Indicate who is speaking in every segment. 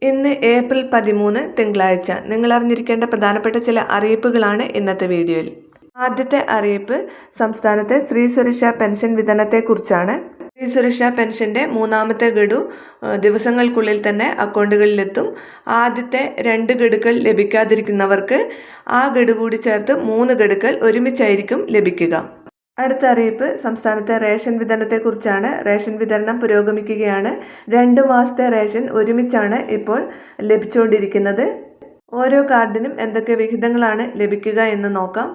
Speaker 1: ഇന്ന് ഏപ്രിൽ 13 തിങ്കളാഴ്ച. നിങ്ങൾ അറിഞ്ഞിരിക്കേണ്ട പ്രധാനപ്പെട്ട ചില അറിയിപ്പുകളാണ് ഇന്നത്തെ വീഡിയോയിൽ. ആദ്യത്തെ അറിയിപ്പ് സംസ്ഥാനത്തെ സ്ത്രീ സുരക്ഷാ പെൻഷൻ വിതരണത്തെക്കുറിച്ചാണ്. സ്ത്രീ സുരക്ഷാ പെൻഷന്റെ മൂന്നാമത്തെ ഗഡു ദിവസങ്ങൾക്കുള്ളിൽ തന്നെ അക്കൗണ്ടുകളിലെത്തും. ആദ്യത്തെ 2 ഗഡുക്കൾ ലഭിക്കാതിരിക്കുന്നവർക്ക് ആ ഗഡു കൂടി ചേർത്ത് 3 ഗഡുക്കൾ ഒരുമിച്ചായിരിക്കും ലഭിക്കുക. അടുത്ത അറിയിപ്പ് സംസ്ഥാനത്തെ റേഷൻ വിതരണത്തെക്കുറിച്ചാണ്. റേഷൻ വിതരണം പുരോഗമിക്കുകയാണ്. 2 മാസത്തെ റേഷൻ ഒരുമിച്ചാണ് ഇപ്പോൾ ലഭിച്ചുകൊണ്ടിരിക്കുന്നത്. ഓരോ കാർഡിനും എന്തൊക്കെ വിഹിതങ്ങളാണ് ലഭിക്കുക എന്ന് നോക്കാം.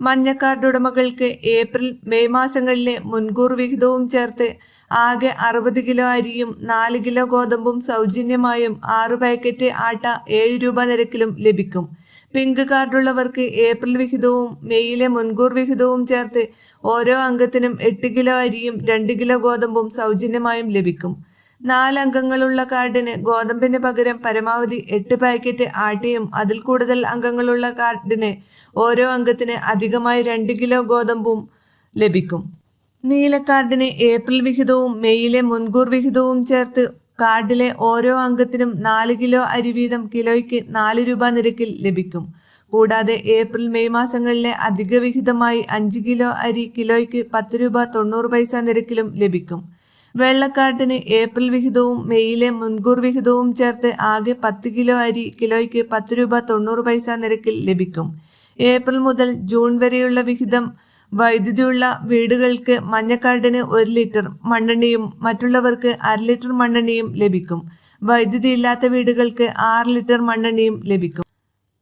Speaker 1: മഞ്ഞ കാർഡ് ഉടമകൾക്ക് ഏപ്രിൽ മെയ് മാസങ്ങളിലെ മുൻകൂർ വിഹിതവും ചേർത്ത് ആകെ 60 കിലോ അരിയും 4 കിലോ ഗോതമ്പും സൗജന്യമായും 6 പാക്കറ്റ് ആട്ട 7 രൂപ നിരക്കിലും ലഭിക്കും. പിങ്ക് കാർഡുള്ളവർക്ക് ഏപ്രിൽ വിഹിതവും മെയ്യിലെ മുൻകൂർ വിഹിതവും ചേർത്ത് ഓരോ അംഗത്തിനും 8 കിലോ അരിയും 2 കിലോ ഗോതമ്പും സൗജന്യമായും ലഭിക്കും. 4 അംഗങ്ങളുള്ള കാർഡിന് ഗോതമ്പിന് പകരം പരമാവധി 8 പാക്കറ്റ് ആട്ടയും അതിൽ കൂടുതൽ അംഗങ്ങളുള്ള കാർഡിന് ഓരോ അംഗത്തിന് അധികമായി 2 കിലോ ഗോതമ്പും ലഭിക്കും. നീല കാർഡിന് ഏപ്രിൽ വിഹിതവും മെയ്യിലെ മുൻകൂർ വിഹിതവും ചേർത്ത് കാർഡിലെ ഓരോ അംഗത്തിനും 4 കിലോ അരി വീതം കിലോയ്ക്ക് 4 രൂപ നിരക്കിൽ ലഭിക്കും. കൂടാതെ ഏപ്രിൽ മെയ് മാസങ്ങളിലെ അധിക വിഹിതമായി 5 കിലോ അരി കിലോയ്ക്ക് 10 രൂപ 90 പൈസ നിരക്കിലും ലഭിക്കും. വെള്ളക്കാർഡിന് ഏപ്രിൽ വിഹിതവും മെയ്യിലെ മുൻകൂർ വിഹിതവും ചേർത്ത് ആകെ 10 കിലോ അരി കിലോയ്ക്ക് 10 രൂപ 90 പൈസ നിരക്കിൽ ലഭിക്കും. ഏപ്രിൽ മുതൽ ജൂൺ വരെയുള്ള വിഹിതം വൈദ്യുതിയുള്ള വീടുകൾക്ക് മഞ്ഞക്കാർഡിന് 1 ലിറ്റർ മണ്ണെണ്ണയും മറ്റുള്ളവർക്ക് 1/2 ലിറ്റർ മണ്ണെണ്ണയും ലഭിക്കും. വൈദ്യുതി ഇല്ലാത്ത വീടുകൾക്ക് 6 ലിറ്റർ മണ്ണെണ്ണയും ലഭിക്കും.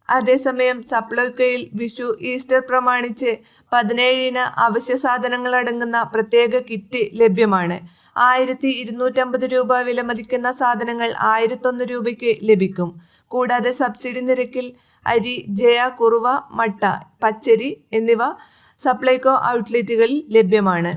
Speaker 1: അതേസമയം സപ്ലൈകോയിൽ വിഷു ഈസ്റ്റർ പ്രമാണിച്ച് 17 ഇന അവശ്യ സാധനങ്ങൾ അടങ്ങുന്ന പ്രത്യേക കിറ്റ് ലഭ്യമാണ്. 1250 രൂപ വിലമതിക്കുന്ന സാധനങ്ങൾ 1001 രൂപയ്ക്ക് ലഭിക്കും. കൂടാതെ സബ്സിഡി നിരക്കിൽ അരി, ജയ, കുറുവ, മട്ട, പച്ചരി എന്നിവ സപ്ലൈകോ ഔട്ട്ലെറ്റുകളിൽ ലഭ്യമാണ്.